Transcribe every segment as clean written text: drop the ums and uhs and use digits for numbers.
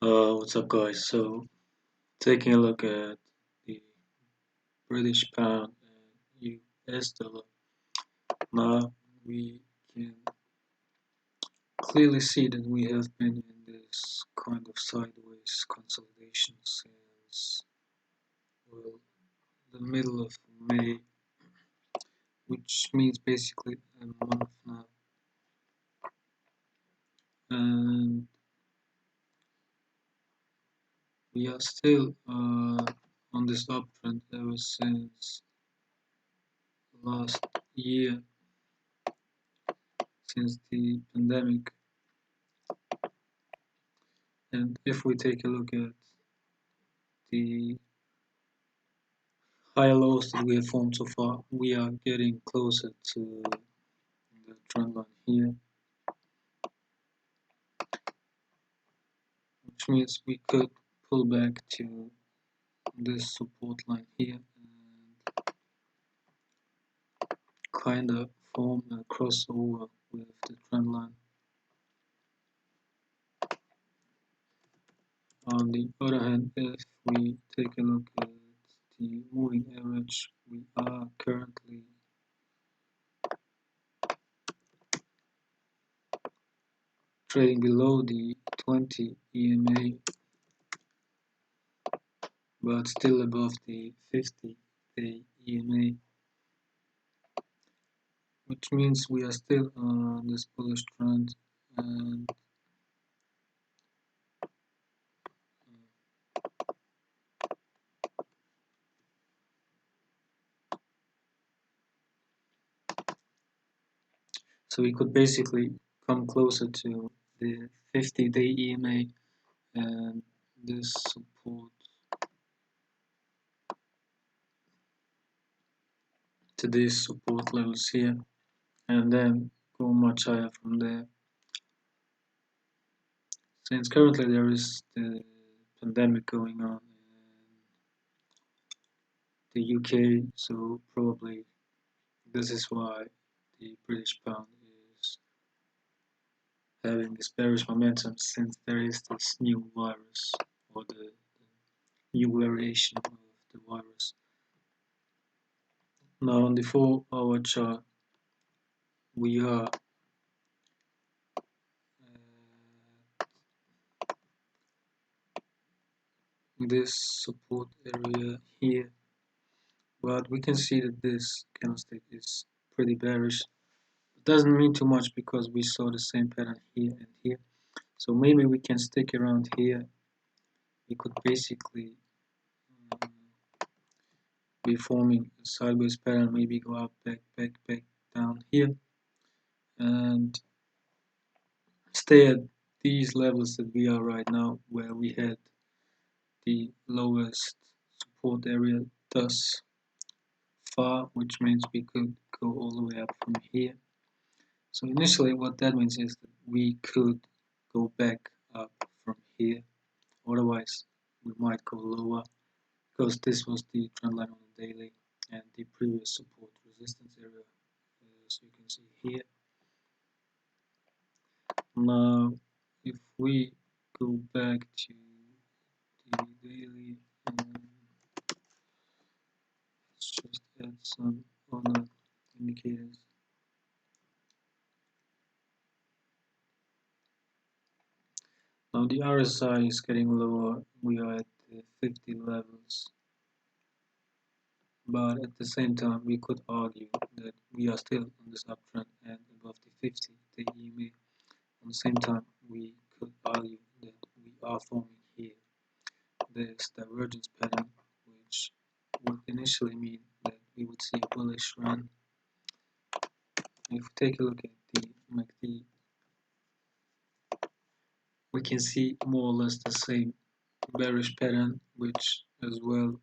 What's up, guys? So, taking a look at the British pound and US dollar, now we can clearly see that we have been in this kind of sideways consolidation since, well, the middle of May, which means basically a month now. And we are still on this uptrend ever since last year, since the pandemic. And if we take a look at the higher lows that we have formed so far, we are getting closer to the trend line here, which means we could pull back to this support line here and kind of form a crossover with the trend line. On the other hand, if we take a look at the moving average, we are currently trading below the 20 EMA, but still above the 50-day EMA, which means we are still on this bullish trend. And so we could basically come closer to the 50-day EMA and this support to these support levels here, and then go much higher from there. Since currently there is the pandemic going on in the UK, so probably this is why the British pound is having this bearish momentum, since there is this new virus, or the new variation of the virus. Now on the 4-hour chart, we are this support area here, but we can see that this candlestick is pretty bearish. It doesn't mean too much because we saw the same pattern here and here, so maybe we can stick around here. We could basically be forming a sideways pattern, maybe go up, back down here, and stay at these levels that we are right now, where we had the lowest support area thus far, which means we could go all the way up from here. So initially what that means is that we could go back up from here, otherwise we might go lower, because this was the trend line on the daily and the previous support resistance area, as you can see here. Now if we go back to the daily, let's just add some other indicators. Now the RSI is getting lower, we are at the 50 levels, but at the same time we could argue that we are still on this uptrend and above the 50-day EMA. At the same time, we could argue that we are forming here this divergence pattern, which would initially mean that we would see a bullish run. If we take a look at the MACD, we can see more or less the same bearish pattern, which as well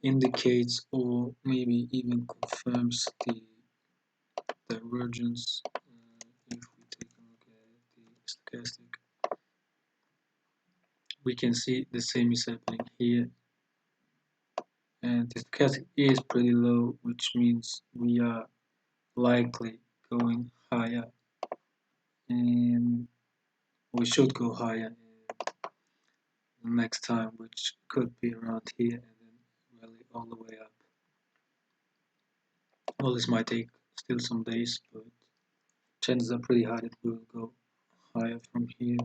indicates or maybe even confirms the divergence. If we take a look at the stochastic, we can see the same is happening here, and the stochastic is pretty low, which means we are likely going higher, and we should go higher next time, which could be around here and then rally all the way up. Well, this might take still some days, but chances are pretty high that we'll go higher from here.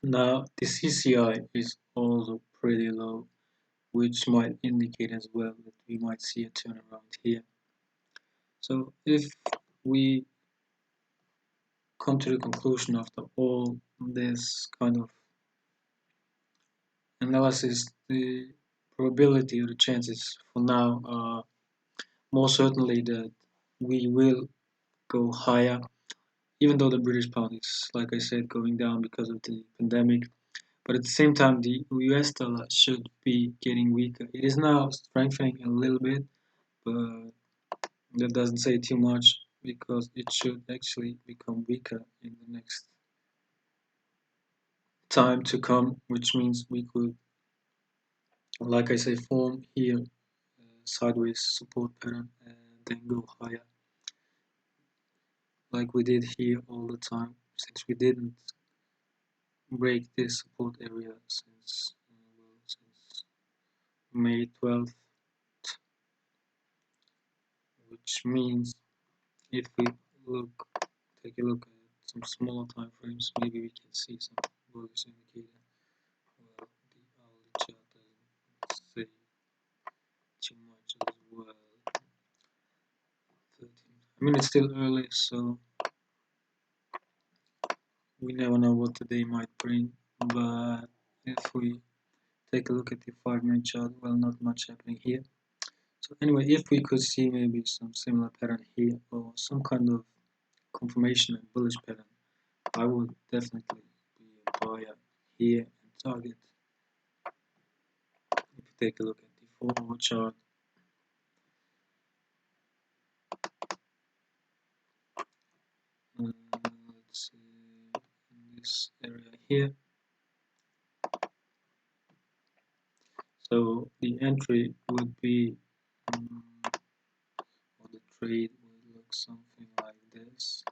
Now the CCI is also pretty low, which might indicate as well that we might see a turnaround here. So if we come to the conclusion after all this kind of analysis, the probability or the chances for now are more certainly that we will go higher, even though the British pound is, like I said, going down because of the pandemic. But at the same time, the US dollar should be getting weaker. It is now strengthening a little bit, but that doesn't say too much because it should actually become weaker in the next time to come, which means we could, like I say, form here a sideways support pattern and then go higher like we did here all the time, since we didn't break this support area since May 12th, which means if we take a look at some smaller time frames, maybe we can see some bullish indicator. Well, the hourly chart doesn't say too much as well. 13. I mean, it's still early, so we never know what the day might bring. But if we take a look at the 5-minute chart, well, not much happening here. So anyway, if we could see maybe some similar pattern here or some kind of confirmation and bullish pattern, I would definitely be a buyer here and target. If you take a look at the 4-hour chart, let's see, in this area here. So the entry would be, or the trade would look something like this,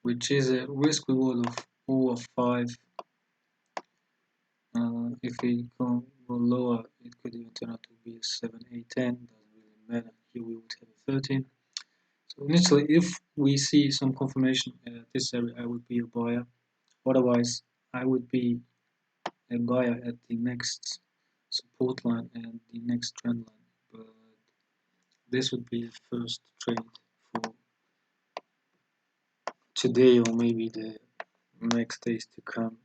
which is a risk reward of over 5. If we go lower, it could even turn out to be a 7, 8, 10. Doesn't really matter. Here we would have a 13. So initially, if we see some confirmation at this area, I would be a buyer. Otherwise, I would be a buyer at the next support line and the next trend line. But this would be the first trade for today or maybe the next days to come.